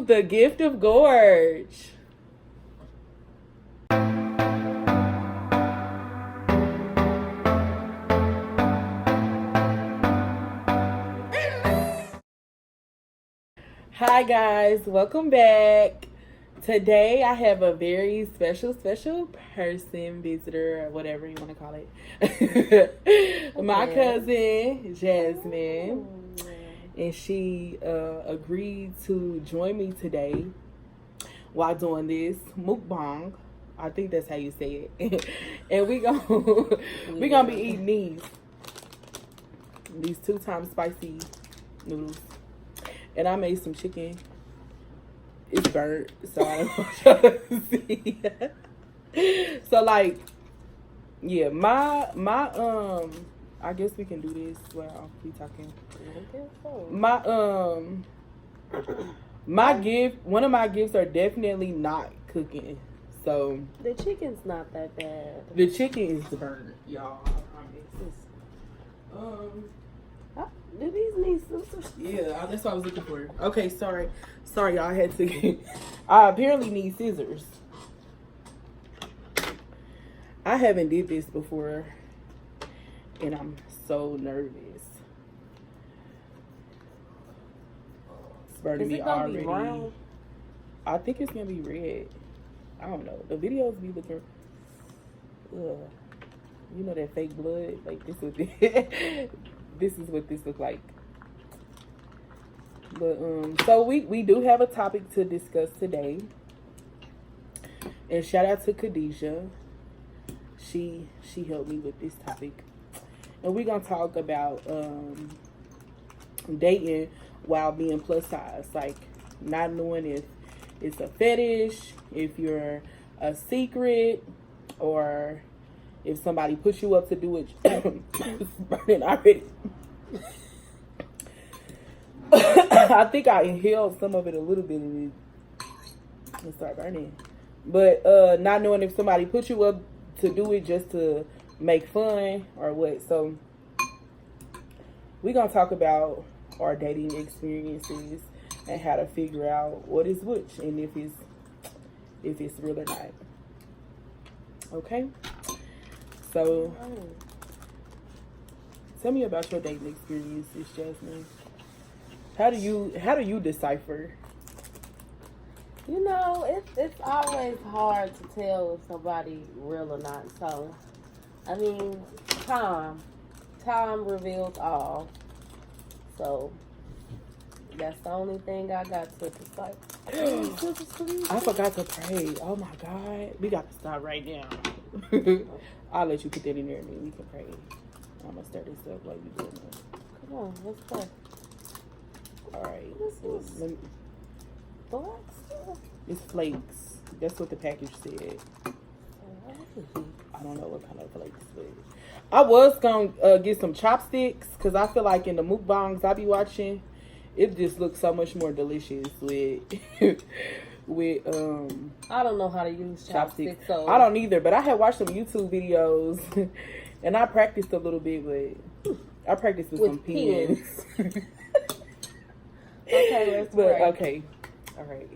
to The Gift of Gorge. Hi guys, welcome back. Today I have a very special person, visitor, or whatever you want to call it. My cousin, Jasmine. And she agreed to join me today while doing this mukbang. I think that's how you say it. And we gonna be eating these 2 times spicy noodles. And I made some chicken. It's burnt, so I don't want y'all to see. So like, yeah, my I guess we can do this while we talking. My gift, one of my gifts are definitely not cooking. So the chicken's not that bad. The chicken is burnt, y'all. I promise. Do these need scissors? Yeah, that's what I was looking for. Okay, sorry, y'all. I had to get. I apparently need scissors. I haven't did this before, and I'm so nervous. It's burning me already. Be brown? I think it's gonna be red. I don't know. The videos be looking. Ugh. You know that fake blood? Like this would be. This is what this looks like. But so we do have a topic to discuss today. And shout out to Khadijah. She helped me with this topic. And we're gonna talk about dating while being plus size. Like not knowing if it's a fetish, if you're a secret, or if somebody puts you up to do it. It's burning already. I think I inhaled some of it a little bit and it started burning. But not knowing if somebody puts you up to do it just to make fun or what. So we're going to talk about our dating experiences and how to figure out what is which and if it's real or not. Okay? So, tell me about your dating experiences, Jasmine. How do you decipher? You know, it's always hard to tell if somebody real or not. So, I mean, time reveals all. So, that's the only thing I got to decipher. I forgot to pray. Oh my God, we got to stop right now. I'll let you put that in there and then we can pray. I'm gonna start this up while you doing that. Come on, let's pray. All right. This is black stuff. It's flakes. That's what the package said. I don't know what kind of flakes, but I was gonna get some chopsticks because I feel like in the mukbangs I be watching, it just looks so much more delicious with with I don't know how to use chopsticks. So I don't either, but I had watched some YouTube videos and I practiced a little bit, but I practiced with some pens. Okay, let's pray. Okay. All right.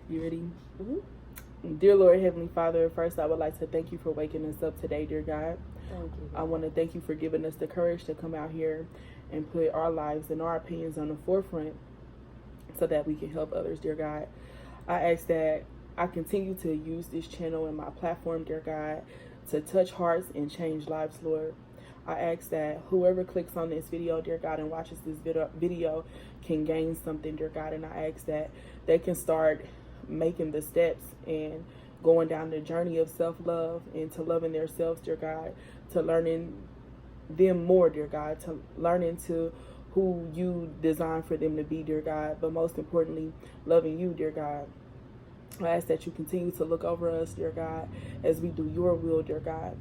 You ready? Mm-hmm. Dear Lord, Heavenly Father, first I would like to thank you for waking us up today, dear God. Thank you. I want to thank you for giving us the courage to come out here and put our lives and our opinions on the forefront so that we can help others, dear God. I ask that I continue to use this channel and my platform, dear God, to touch hearts and change lives, Lord. I ask that whoever clicks on this video, dear God, and watches this video can gain something, dear God. And I ask that they can start making the steps and going down the journey of self-love and to loving themselves, dear God, to learning them more, dear God, to learning to who you designed for them to be, dear God, but most importantly, loving you, dear God. I ask that you continue to look over us, dear God, as we do your will, dear God.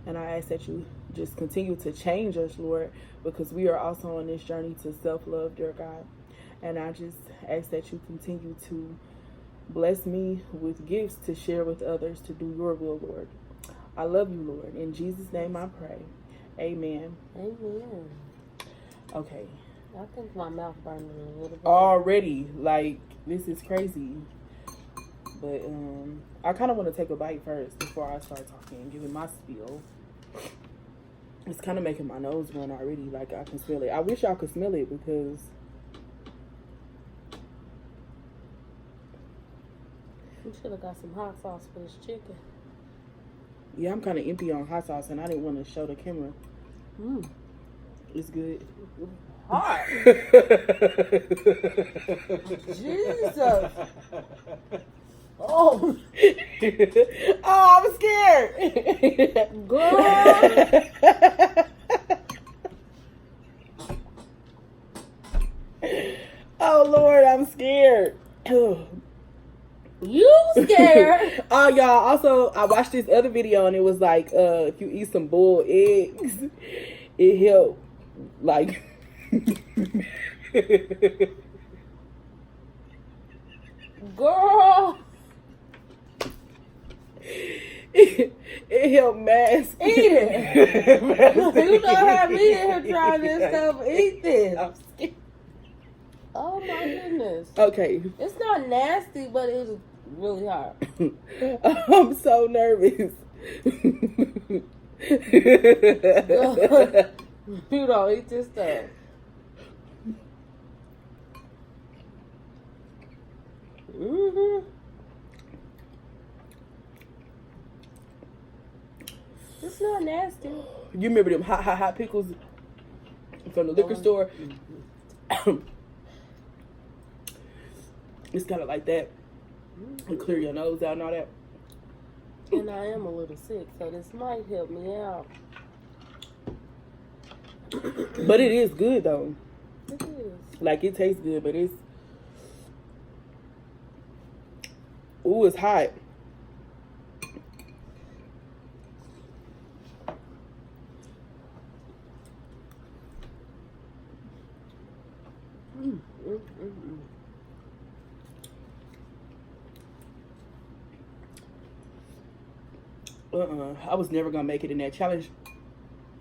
And I ask that you just continue to change us, Lord, because we are also on this journey to self-love, dear God. And I just ask that you continue to bless me with gifts to share with others to do your will, Lord. I love you, Lord. In Jesus' name I pray. Amen. Amen. Okay. I think my mouth burning a little bit. Already, like, This is crazy. But I kind of want to take a bite first before I start talking and giving my spiel. It's kind of making my nose run already. Like, I can smell it. I wish y'all could smell it because we should have got some hot sauce for this chicken. yeah, I'm kind of empty on hot sauce, and I didn't want to show the camera. It's good. Hot. Jesus. Oh. Oh, I'm scared. Girl. Oh, Lord, I'm scared. You scared? Oh, y'all, also, I watched this other video, and it was like, if you eat some boiled eggs, it help, like... Girl. It helped mask. Eat it. You don't have me in here trying this stuff. Eat this. I'm scared. Oh my goodness. Okay. It's not nasty, but it's really hot. I'm so nervous. You don't eat this stuff. It's not nasty. You remember them hot pickles from the liquor store? It's kind of like that. You clear your nose out and all that. And I am a little sick, so this might help me out. But it is good though. It is. Like, it tastes good, but it's... Ooh, it's hot. I was never gonna make it in that challenge.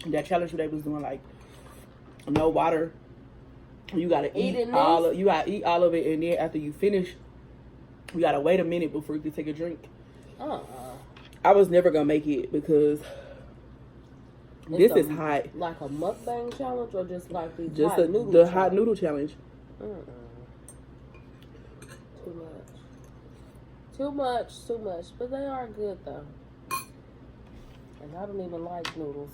That challenge where they was doing like no water. You gotta eat all of, you gotta eat all of it, and then after you finish, you gotta wait a minute before you can take a drink. I was never gonna make it because this is hot. Like a mukbang challenge, or just like the Just hot noodle the challenge? hot noodle challenge. Too much. But they are good though. And I don't even like noodles.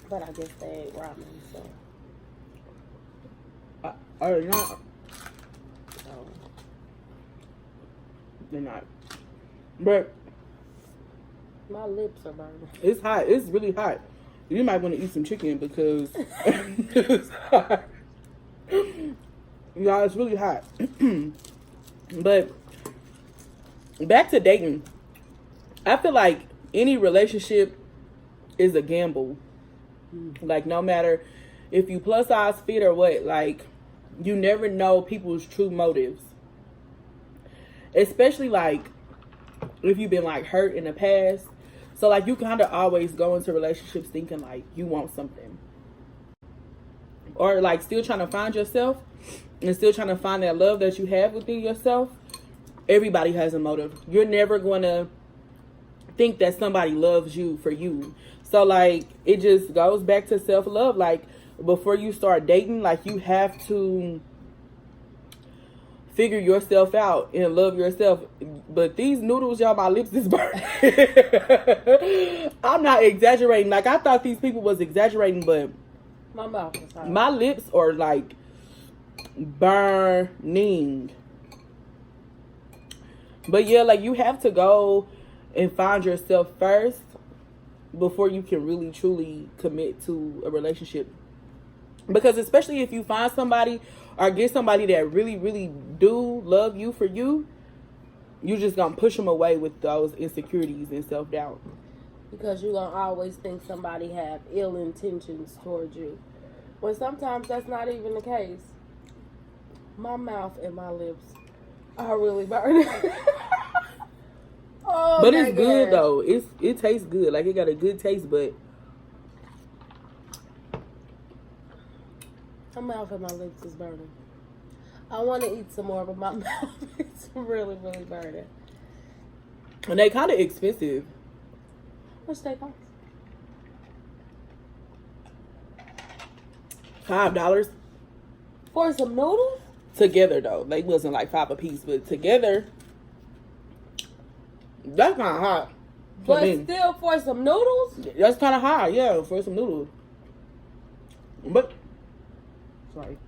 But I guess they ain't ramen, so. Are they not? Oh. They're not. But My lips are burning. it's hot. It's really hot. You might want to eat some chicken because it's hot. Y'all, it's really hot. But back to dating. I feel like any relationship is a gamble. Like, no matter if you plus size fit or what, like, you never know people's true motives. Especially, like, if you've been, like, hurt in the past. So, like, you kind of always go into relationships thinking, like, you want something. Or, like, still trying to find yourself and still trying to find that love that you have within yourself. Everybody has a motive. You're never going to think that somebody loves you for you. So, like, it just goes back to self-love. Like, before you start dating, like, you have to figure yourself out and love yourself. But these noodles, y'all, my lips is burning. I'm not exaggerating. Like, I thought these people was exaggerating, but my mouth is hot. My lips are, like, burning. But, yeah, like, you have to go and find yourself first before you can really truly commit to a relationship. Because especially if you find somebody or get somebody that really, really do love you for you, you just gonna push them away with those insecurities and self-doubt. Because you're gonna always think somebody have ill intentions towards you, when sometimes that's not even the case. My mouth and my lips are really burning. Oh, but it's good though. It tastes good. Like, it got a good taste, but my mouth and my lips is burning. I want to eat some more, but my mouth is really, really burning. And they kind of expensive. What's they cost? $5 For some noodles? together though. They wasn't like $5 a piece, but together, that's kind of high. But still, for some noodles? That's kind of high, yeah, for some noodles. But sorry.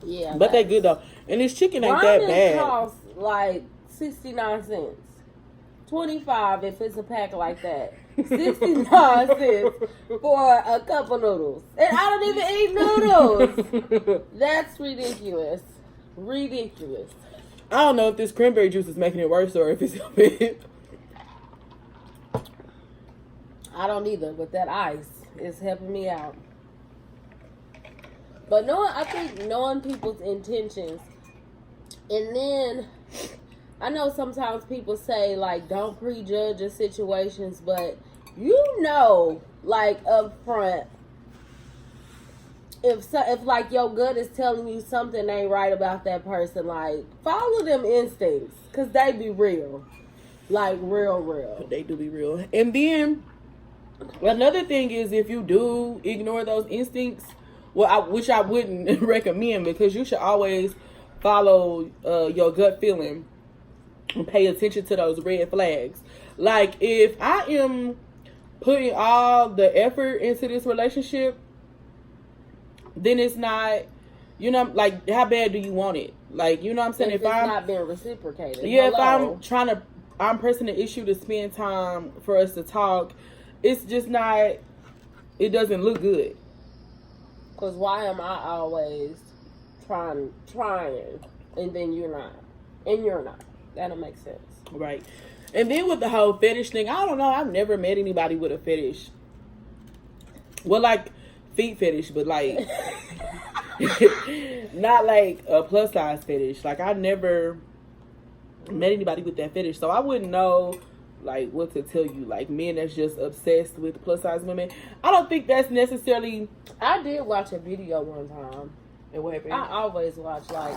Yeah. But they good though. And this chicken ain't that bad. Costs like 69 cents. 25 if it's a pack like that. 69 cents for a cup of noodles. And I don't even eat noodles. That's ridiculous. Ridiculous. I don't know if this cranberry juice is making it worse or if it's helping. I don't either, but that ice is helping me out. But I think knowing people's intentions, and then I know sometimes people say like don't prejudge the situations, but like up front, if like your gut is telling you something ain't right about that person, like follow them instincts, cause they be real, like real. They do be real. And then another thing is if you do ignore those instincts, which I wouldn't recommend, because you should always follow your gut feeling and pay attention to those red flags. Like if I am putting all the effort into this relationship, then it's not, like how bad do you want it? Like, you know what I'm saying? If it's not being reciprocated. Yeah, if I'm pressing the issue to spend time for us to talk, it's just not, it doesn't look good. Because why am I always trying, and then you're not? And you're not. That don't make sense. Right. And then with the whole fetish thing, I don't know. I've never met anybody with a fetish. Well, like feet fetish, but like not like a plus size fetish. Like I never met anybody with that fetish, so I wouldn't know like what to tell you. Like men that's just obsessed with plus size women, I don't think that's necessarily. I did watch a video one time. And what happened? I always watch like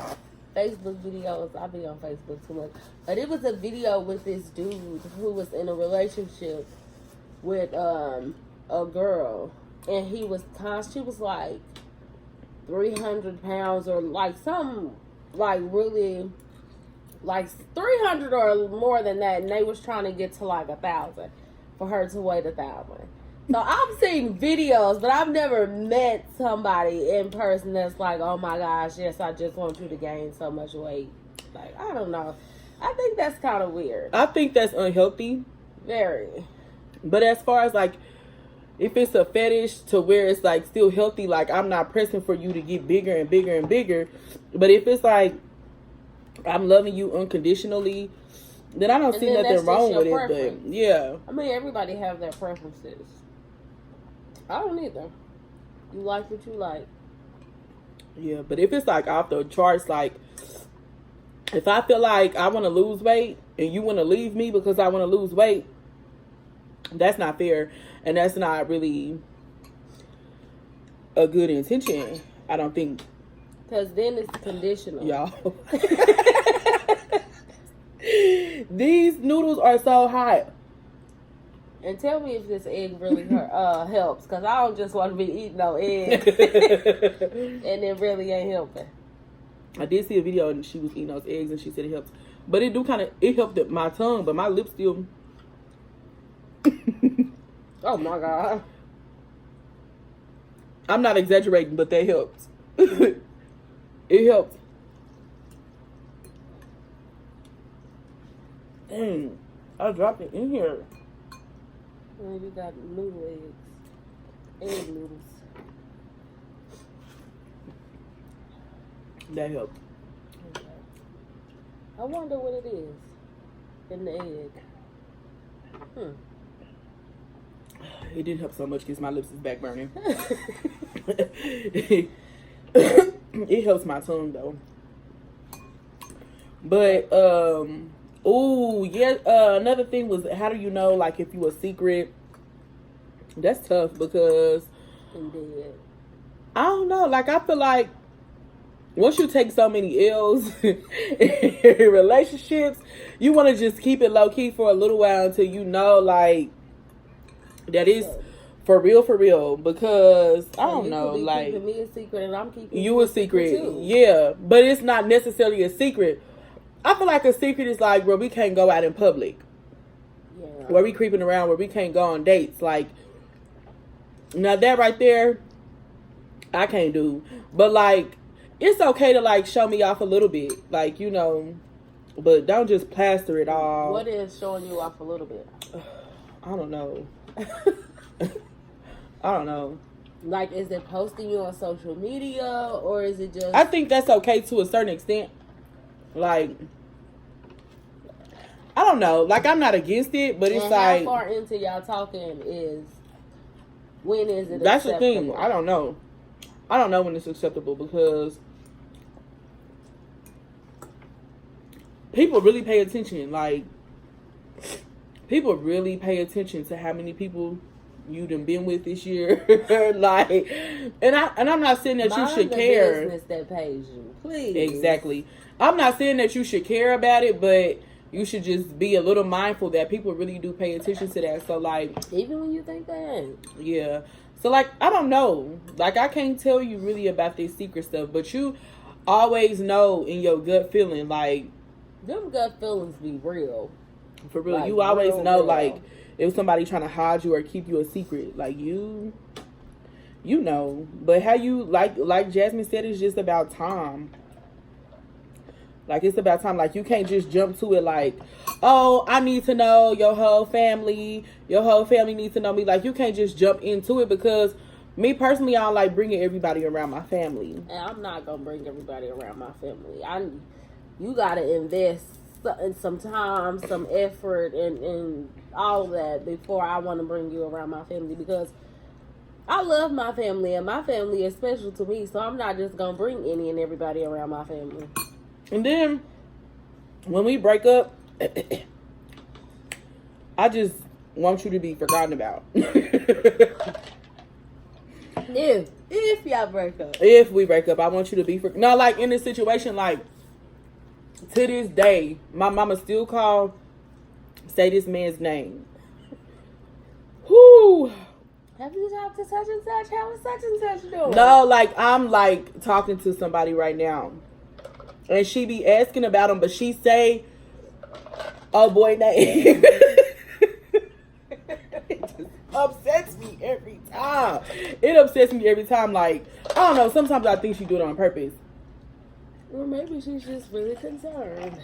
Facebook videos. I be on Facebook too much, but it was a video with this dude who was in a relationship with a girl, and she was like 300 pounds or like some like really like 300 or more than that, and they was trying to get to like 1,000 for her to weigh 1,000. So I've seen videos, but I've never met somebody in person that's like, oh my gosh, yes, I just want you to gain so much weight. Like, I don't know. I think that's kind of weird. I think that's unhealthy. Very. But as far as like, if it's a fetish to where it's like still healthy, like I'm not pressing for you to get bigger and bigger and bigger. But if it's like, I'm loving you unconditionally, then I don't see nothing wrong with it. But yeah. I mean, everybody have their preferences. I don't either. You like what you like. Yeah, but if it's like off the charts, like if I feel like I want to lose weight and you want to leave me because I want to lose weight, that's not fair, and that's not really a good intention. I don't think. Because then it's conditional. Y'all. These noodles are so hot. And tell me if this egg really helps, because I don't just want to be eating no eggs. And it really ain't helping. I did see a video and she was eating those eggs and she said it helps. But it helped my tongue, but my lips still. Oh my God. I'm not exaggerating, but that helps. It helps. Dang, I dropped it in here. And you got noodle eggs. Egg noodles. That helped. Okay. I wonder what it is in the egg. It didn't help so much because my lips is back burning. It helps my tongue though. But another thing was, how do you know like if you a secret? That's tough because And dead. I don't know. Like, I feel like once you take so many L's in relationships, you want to just keep it low key for a little while until you know, like, that is for real. Because I don't know, like, keeping me a secret, and I'm keeping you a secret too. Yeah, but it's not necessarily a secret. I feel like a secret is like where we can't go out in public, where we creeping around, where we can't go on dates. Like, now that right there, I can't do. But like, it's okay to like show me off a little bit, like, you know, but don't just plaster it all. What is showing you off a little bit? I don't know. I don't know. Like, is it posting you on social media, or is it just... I think that's okay to a certain extent. Like, I don't know. Like, I'm not against it, but it's like... how far into y'all talking is... When is it That's acceptable? the thing. I don't know. I don't know when it's acceptable, because people really pay attention. Like, people really pay attention to how many people you done been with this year. Like, and I'm not saying that you should care. Business that pays you, please. Exactly. I'm not saying that you should care about it, but you should just be a little mindful that people really do pay attention to that. So, like, even when you think they ain't. Yeah. So, like, I don't know. Like, I can't tell you really about this secret stuff, but you always know in your gut feeling, like, them gut feelings be real. For real. Like, you always know, real. like, if somebody trying to hide you or keep you a secret, like, you know. But how you, like Jasmine said, it's just about time. Like, it's about time. Like, you can't just jump to it like, oh, I need to know your whole family. Your whole family needs to know me. Like, you can't just jump into it, because me personally, I don't like bringing everybody around my family. And I'm not going to bring everybody around my family. You got to invest some time, some effort, and all of that before I want to bring you around my family, because I love my family, and my family is special to me, so I'm not just going to bring any and everybody around my family. And then, when we break up, I just want you to be forgotten about. If y'all break up. If we break up, I want you to be forgotten. No, like, in this situation, like, to this day, my mama still say this man's name. Whoo! Have you talked to such and such? How is such and such doing? No, like, I'm, like, talking to somebody right now. And she be asking about him, but she say, oh boy name. It just upsets me every time. It upsets me every time. Like, I don't know. Sometimes I think she do it on purpose. Or maybe she's just really concerned.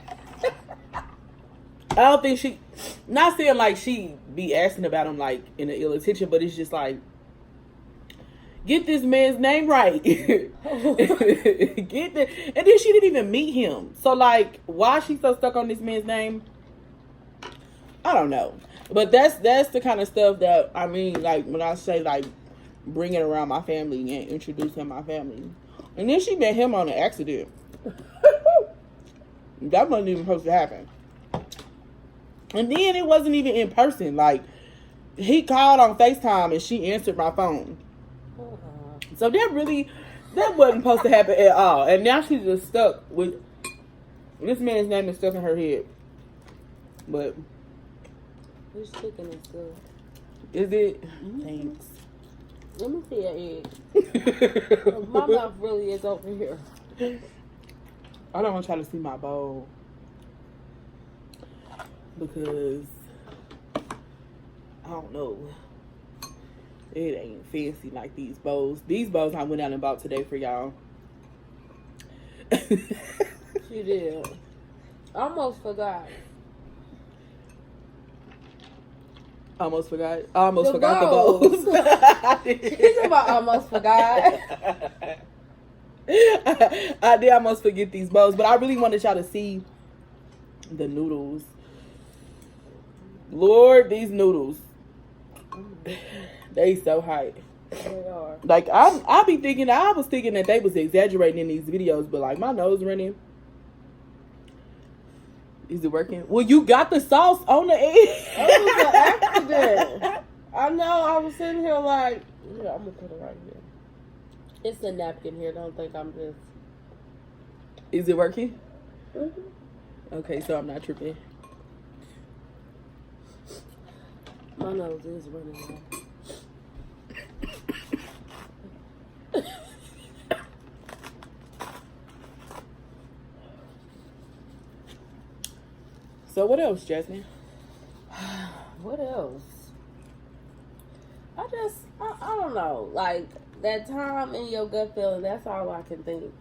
I don't think she, not saying like she be asking about him like in an ill intention, but it's just like, get this man's name right. And then she didn't even meet him. So, like, why is she so stuck on this man's name? I don't know. But that's the kind of stuff that, I mean, like, when I say, like, bring it around my family and introduce him to my family. And then she met him on an accident. That wasn't even supposed to happen. And then it wasn't even in person. Like, he called on FaceTime and she answered my phone. So that wasn't supposed to happen at all. And now she's just stuck with, this man's name is stuck in her head. But this chicken is good. Is it? Mm-hmm. Thanks. Let me see your egg. My mouth really is over here. I don't want y'all to see my bowl, because I don't know. It ain't fancy like these bowls. These bowls I went out and bought today for y'all. She did. Almost forgot. I almost forgot the bowls. She's about almost forgot. I did almost forget these bowls, but I really wanted y'all to see the noodles. Lord, these noodles. They so hype. They are. Like, I was thinking that they was exaggerating in these videos, but like, my nose running. Is it working? Well, you got the sauce on the egg. It was an accident. I know. I was sitting here like, yeah, I'm gonna put it right here. It's a napkin here. Don't think I'm just. Is it working? Mm-hmm. Okay, so I'm not tripping. My nose is running out. So what else, Jasmine? What else? I don't know. Like, that time in your gut feeling, that's all I can think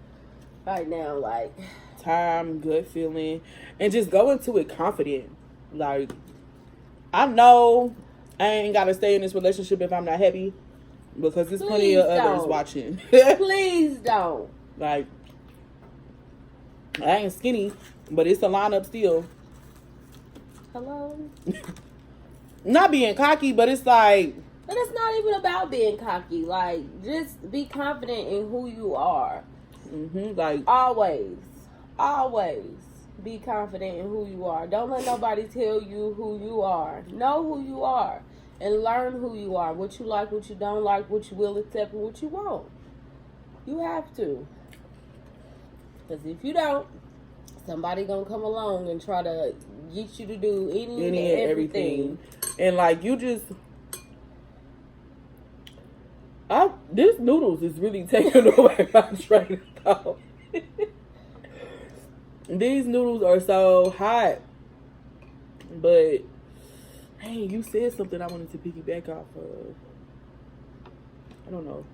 right now. Like, Time, good feeling, and just go into it confident. Like, I know I ain't gotta stay in this relationship if I'm not happy, because there's plenty of others watching. Please don't. Like, I ain't skinny, but it's a lineup still. Hello? Not being cocky, but it's like. But it's not even about being cocky. Like, just be confident in who you are. Like, always be confident in who you are. Don't let nobody tell you who you are. Know who you are and learn who you are. What you like, what you don't like, what you will accept, and what you won't. You have to. Because if you don't, somebody gonna come along and try to get you to do any and everything. And like, you just. This noodles is really taking away my train of thought. These noodles are so hot. But, hey, you said something I wanted to piggyback off of. I don't know.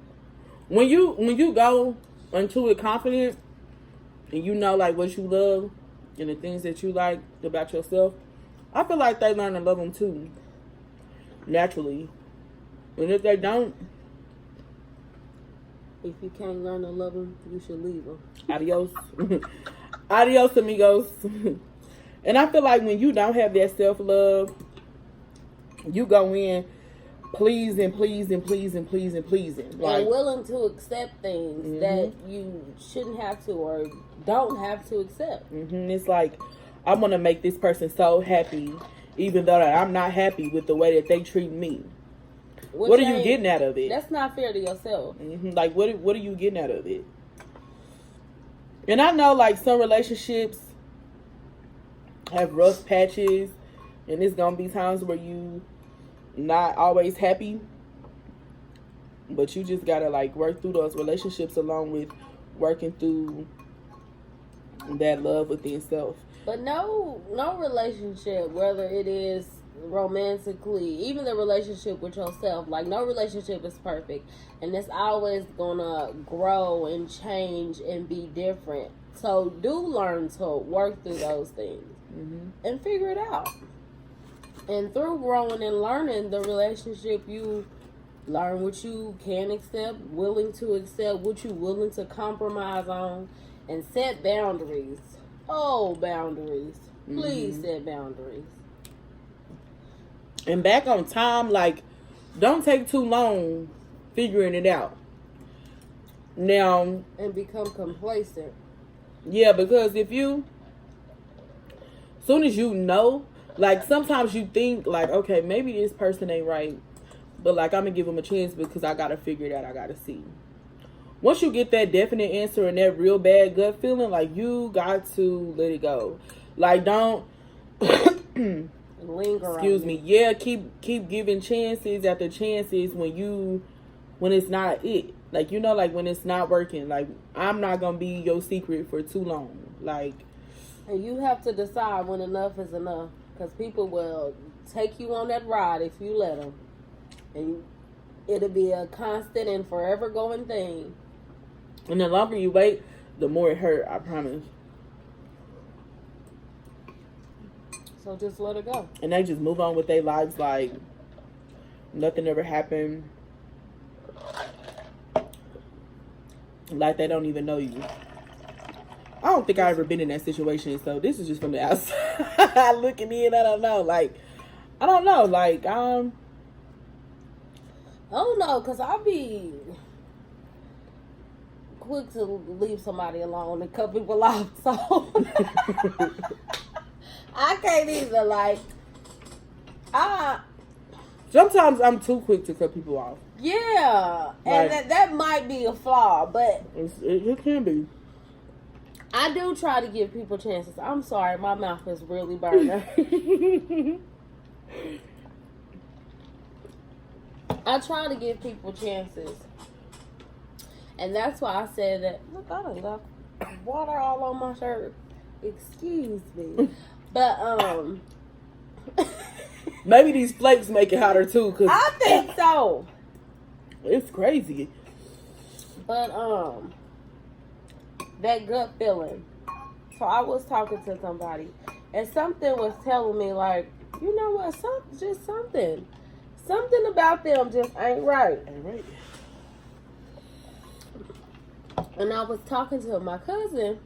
When you go into it confident and you know like what you love and the things that you like about yourself, I feel like they learn to love them too. Naturally. And if they don't, if you can't learn to love them, you should leave them. Adios. Adios, amigos. And I feel like when you don't have that self-love, you go in pleasing. Like, and willing to accept things that you shouldn't have to or don't have to accept. It's like, I want to make this person so happy, even though I'm not happy with the way that they treat me. What are you getting out of it? That's not fair to yourself. Like, what are you getting out of it? And I know, like, some relationships have rough patches, and it's gonna be times where you not always happy, but you just gotta like work through those relationships along with working through that love within self. But no relationship, whether it is romantically, even the relationship with yourself, like, no relationship is perfect, and it's always gonna grow and change and be different. So do learn to work through those things and figure it out. And through growing and learning the relationship, you learn what you can accept, willing to accept, what you willing to compromise on, and set boundaries. Oh, boundaries. Please set boundaries. And back on time, like, don't take too long figuring it out. Now. And become complacent. Yeah, because as soon as you know, like, sometimes you think, like, okay, maybe this person ain't right, but, like, I'm going to give them a chance because I got to figure it out. I got to see. Once you get that definite answer and that real bad gut feeling, like, you got to let it go. Like, don't linger. Excuse me. Yeah, keep giving chances after chances when it's not it. Like, you know, like, when it's not working. Like, I'm not going to be your secret for too long. Like, and you have to decide when enough is enough. Because people will take you on that ride if you let them. And it'll be a constant and forever going thing. And the longer you wait, the more it hurt, I promise. So just let it go. And they just move on with their lives like nothing ever happened. Like they don't even know you. I don't think I've ever been in that situation, so this is just from the outside looking in. I don't know. Like, I don't know. Like, I don't know, because I'll be quick to leave somebody alone and cut people off, so I can't either. Like, sometimes I'm too quick to cut people off. Yeah, and Like, that might be a flaw, but it can be. I do try to give people chances. I'm sorry, my mouth is really burning. I try to give people chances. And that's why I said that. Look, I done got water all on my shirt. Excuse me. But, maybe these flakes make it hotter too, cause I think so. it's crazy. But, that gut feeling. So I was talking to somebody, and something was telling me, like, you know what, something about them just ain't right. Ain't right. And I was talking to my cousin,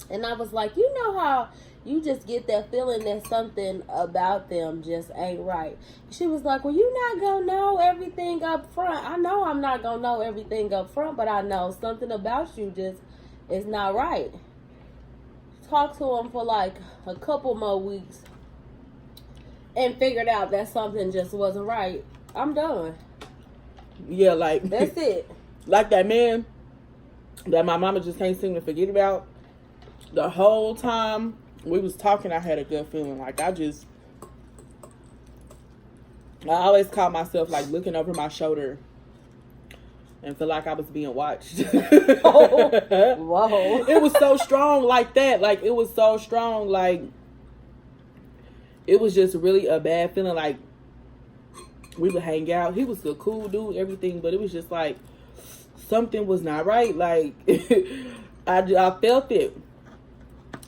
and I was like, you know how you just get that feeling that something about them just ain't right. She was like, well, you're not going to know everything up front. I know I'm not going to know everything up front, but I know something about you just is not right. Talked to him for like a couple more weeks and figured out that something just wasn't right. I'm done. Yeah, like that's it. Like that man that my mama just can't seem to forget about. The whole time we was talking, I had a good feeling. Like I always caught myself like looking over my shoulder and feel like I was being watched. Oh, whoa. It was so strong like that. Like it was so strong. Like it was just really a bad feeling. Like we would hang out. He was a cool dude, everything, but it was just like something was not right. Like I felt it.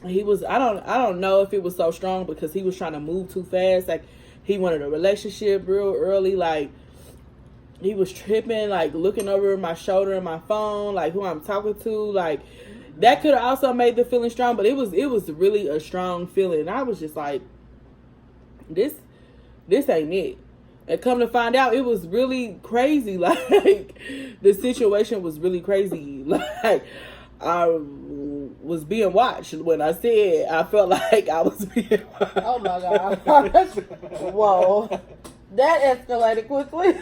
He was, I don't know if it was so strong because he was trying to move too fast. Like he wanted a relationship real early. Like he was tripping, like looking over my shoulder and my phone, like who I'm talking to. Like that could have also made the feeling strong, but it was really a strong feeling. And I was just like, this ain't it. And come to find out, it was really crazy. Like the situation was really crazy. Like I was being watched. When I said I felt like I was being watched. Oh my God. Whoa. That escalated quickly.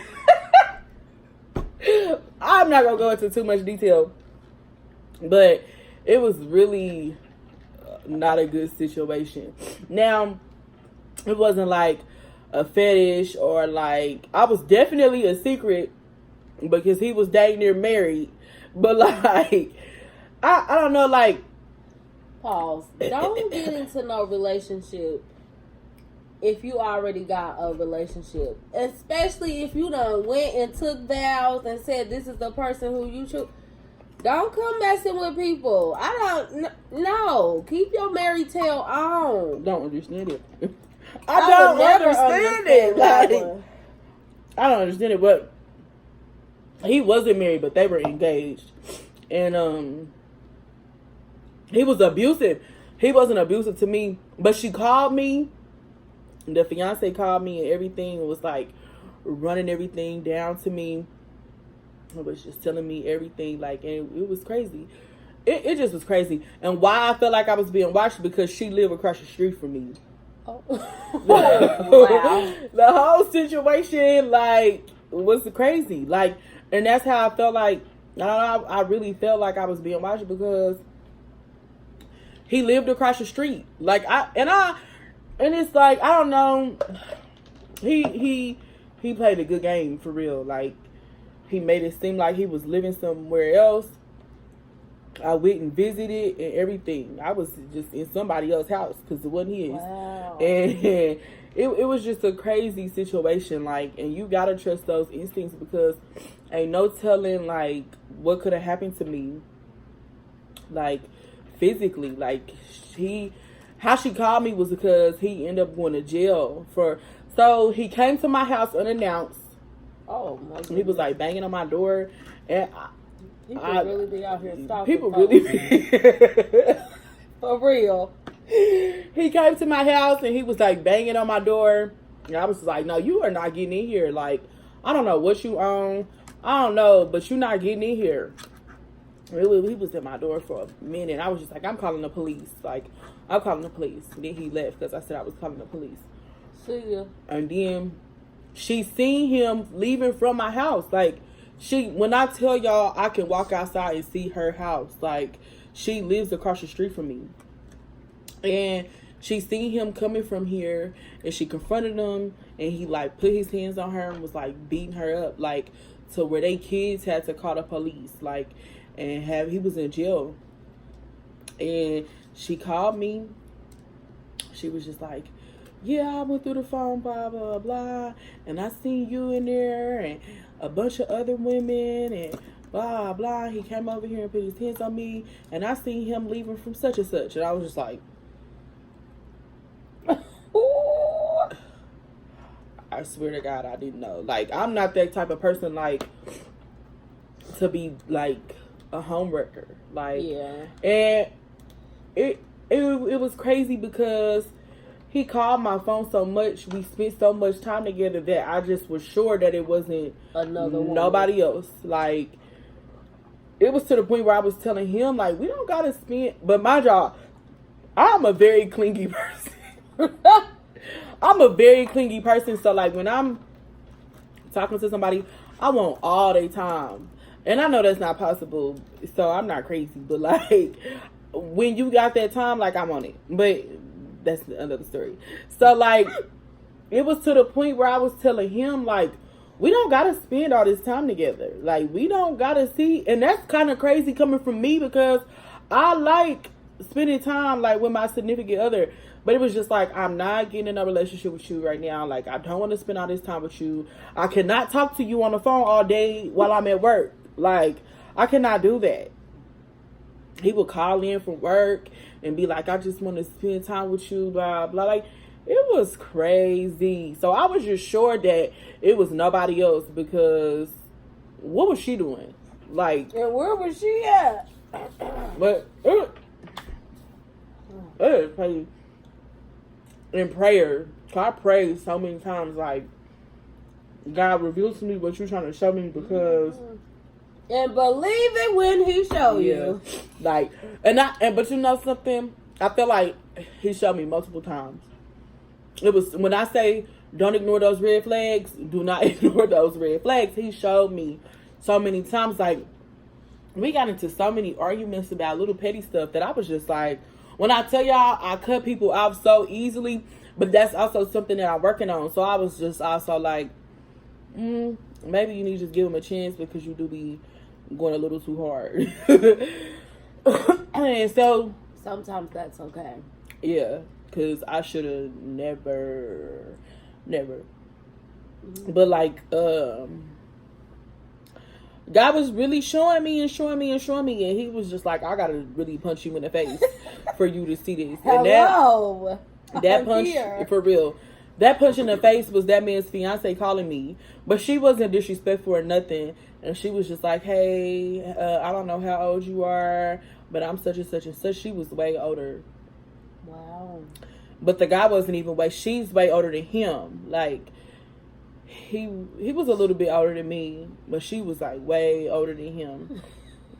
I'm not gonna go into too much detail, but it was really not a good situation. Now, it wasn't like a fetish or like, I was definitely a secret because he was dang near married, but like I don't know, like, pause. Don't get into no relationship if you already got a relationship, especially if you done went and took vows and said this is the person who you choose. Don't come messing with people. No. Keep your married tail on. Don't understand it. I don't understand it. Like, I don't understand it, but he wasn't married, but they were engaged. And he was abusive. He wasn't abusive to me, but she called me. The fiance called me and everything, was like running everything down to me. It was just telling me everything, like, and it was crazy. It just was crazy. And why I felt like I was being watched, because she lived across the street from me. Oh. Wow. The whole situation, like, was crazy. Like, and that's how I felt like, I really felt like I was being watched because he lived across the street. Like, and it's like, I don't know, he played a good game for real. Like, he made it seem like he was living somewhere else. I went and visited and everything. I was just in somebody else's house because it wasn't his. Wow. And it was just a crazy situation. Like, and you gotta trust those instincts because ain't no telling, like, what could have happened to me. Like, physically. Like, how she called me was because he ended up going to jail so he came to my house unannounced. Oh my goodness. He was like banging on my door, and people really be out here stalking. People really be for real. He came to my house and he was like banging on my door, and I was like, no, you are not getting in here. Like, I don't know what you own, I don't know, but you're not getting in here. He was at my door for a minute. I was just like, I'm calling the police. Like, I'm calling the police. And then he left because I said I was calling the police. See ya. And then she seen him leaving from my house. Like, when I tell y'all I can walk outside and see her house, like, she lives across the street from me. And she seen him coming from here, and she confronted him, and he, like, put his hands on her and was, like, beating her up, like, to where they kids had to call the police, like, and he was in jail. And she called me. She was just like, yeah, I went through the phone, blah, blah, blah, and I seen you in there, and a bunch of other women, and blah, blah. He came over here and put his hands on me, and I seen him leaving from such and such. And I was just like, I swear to God, I didn't know. Like, I'm not that type of person, like, to be, like, a homewrecker. Like, yeah. And it was crazy because he called my phone so much, we spent so much time together that I just was sure that it wasn't nobody else. Like, it was to the point where I was telling him, like, we don't gotta spend, but my job, I'm a very clingy person. I'm a very clingy person, so, like, when I'm talking to somebody, I want all their time. And I know that's not possible, so I'm not crazy, but, like, when you got that time, like, I'm on it. But that's another story. So, like, it was to the point where I was telling him, like, we don't gotta spend all this time together. Like, we don't gotta see. And that's kind of crazy coming from me because I like spending time, like, with my significant other. But it was just like, I'm not getting in a relationship with you right now. Like, I don't want to spend all this time with you. I cannot talk to you on the phone all day while I'm at work. Like, I cannot do that. He would call in from work and be like, I just want to spend time with you, blah, blah. Like, it was crazy. So I was just sure that it was nobody else because what was she doing? Like, and where was she at? But it is crazy. In prayer, so I prayed so many times, like, God, reveal to me what you're trying to show me because... And believe it when he show you. Like, but you know something? I feel like he showed me multiple times. It was, when I say don't ignore those red flags, do not ignore those red flags. He showed me so many times. Like, we got into so many arguments about little petty stuff that I was just like, when I tell y'all I cut people off so easily, but that's also something that I'm working on. So I was just also like, maybe you need to just give him a chance because you do be going a little too hard. And so sometimes that's okay. Yeah, because I should have never. But, like, God was really showing me, and he was just like, I gotta really punch you in the face for you to see this. Hello. And that punch, for real, that punch in the face was that man's fiance calling me, but she wasn't disrespectful or nothing. And she was just like, hey, I don't know how old you are, but I'm such and such and such. She was way older. Wow. But the guy wasn't even she's way older than him. Like, he was a little bit older than me, but she was, like, way older than him.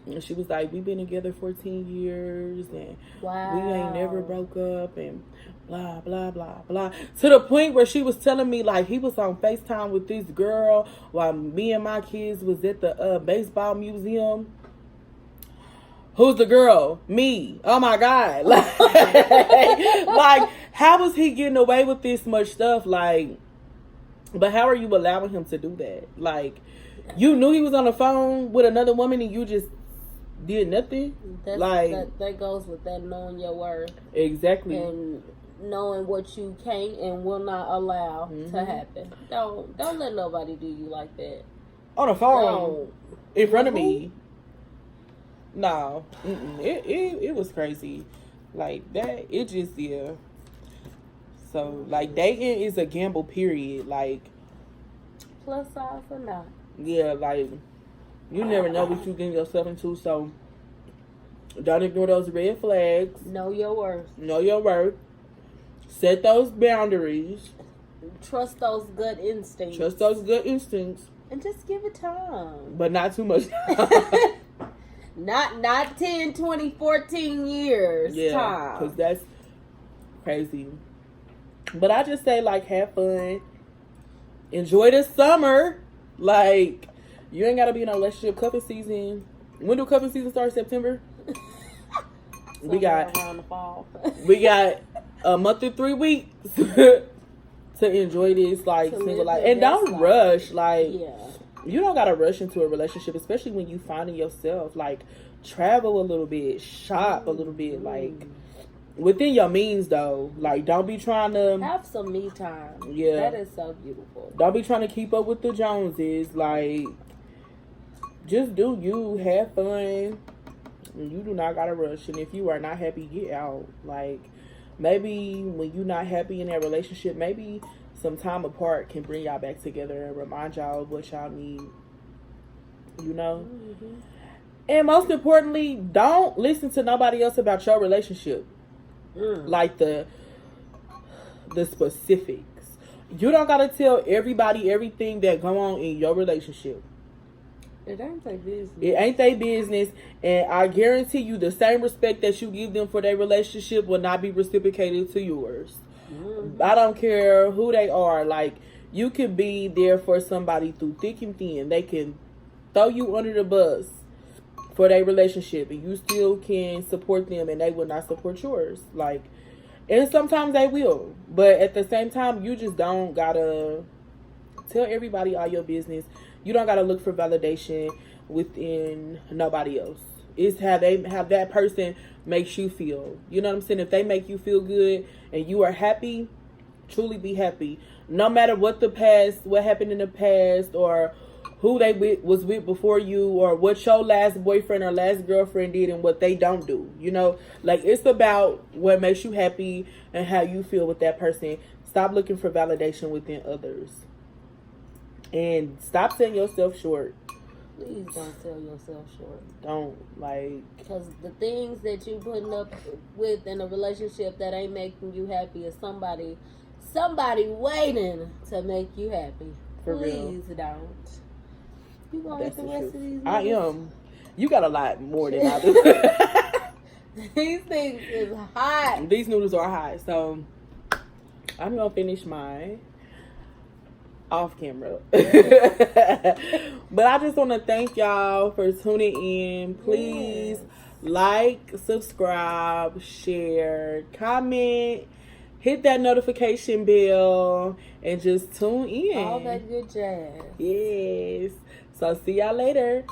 And she was like, we've been together 14 years, and we ain't never broke up, and blah, blah, blah, blah. To the point where she was telling me, like, he was on FaceTime with this girl while me and my kids was at the baseball museum. Who's the girl? Me. Oh, my God. Like, how was he getting away with this much stuff? Like, but how are you allowing him to do that? Like, you knew he was on the phone with another woman and you just did nothing? That goes with that knowing your worth. Exactly. And knowing what you can't and will not allow to happen. Don't let nobody do you like that. On the phone. In front of me. No. It was crazy. Like, that, it just, yeah. So, like, dating is a gamble, period. Like, plus size or not. Yeah, like, you never know what you getting yourself into, so don't ignore those red flags. Know your worth. Know your worth. Set those boundaries. Trust those gut instincts. And just give it time. But not too much time. Not 10, 20, 14 years time. Because that's crazy. But I just say, like, have fun. enjoy the summer. Like, you ain't gotta be in a relationship. Cuffing season. When do cuffing season start? September. we got around the fall. we got a month and 3 weeks to enjoy this like single life, and don't rush. Like, you don't gotta rush into a relationship, especially when you finding yourself. Like, travel a little bit, shop a little bit, like within your means though. Like, don't be trying to have some me time. Yeah, that is so beautiful. Don't be trying to keep up with the Joneses. Like, just do you, have fun. You do not gotta rush, and if you are not happy, get out. Like, maybe when you're not happy in that relationship, maybe some time apart can bring y'all back together and remind y'all of what y'all need. You know? Mm-hmm. And most importantly, don't listen to nobody else about your relationship. Like the specifics. You don't gotta tell everybody everything that go on in your relationship. It ain't their business. It ain't their business. And I guarantee you, the same respect that you give them for their relationship will not be reciprocated to yours. I don't care who they are. Like, you can be there for somebody through thick and thin. They can throw you under the bus for their relationship, and you still can support them, and they will not support yours. Like, and sometimes they will, but at the same time, you just don't gotta tell everybody all your business. You don't gotta look for validation within nobody else. It's how that person makes you feel. You know what I'm saying? If they make you feel good and you are happy, truly be happy. No matter what happened in the past, or who they was with before you, or what your last boyfriend or last girlfriend did and what they don't do. You know, like, it's about what makes you happy and how you feel with that person. Stop looking for validation within others. And stop selling yourself short. Please don't sell yourself short. Don't, like... Because the things that you putting up with in a relationship that ain't making you happy is somebody waiting to make you happy. For Please real. Don't. You gonna eat the rest of these noodles? I am. You got a lot more than I do. These things is hot. These noodles are hot. So, I'm going to finish mine off camera. But I just want to thank y'all for tuning in. Please like, subscribe, share, comment, hit that notification bell, and just tune in. All that good jazz. Yes. So see y'all later.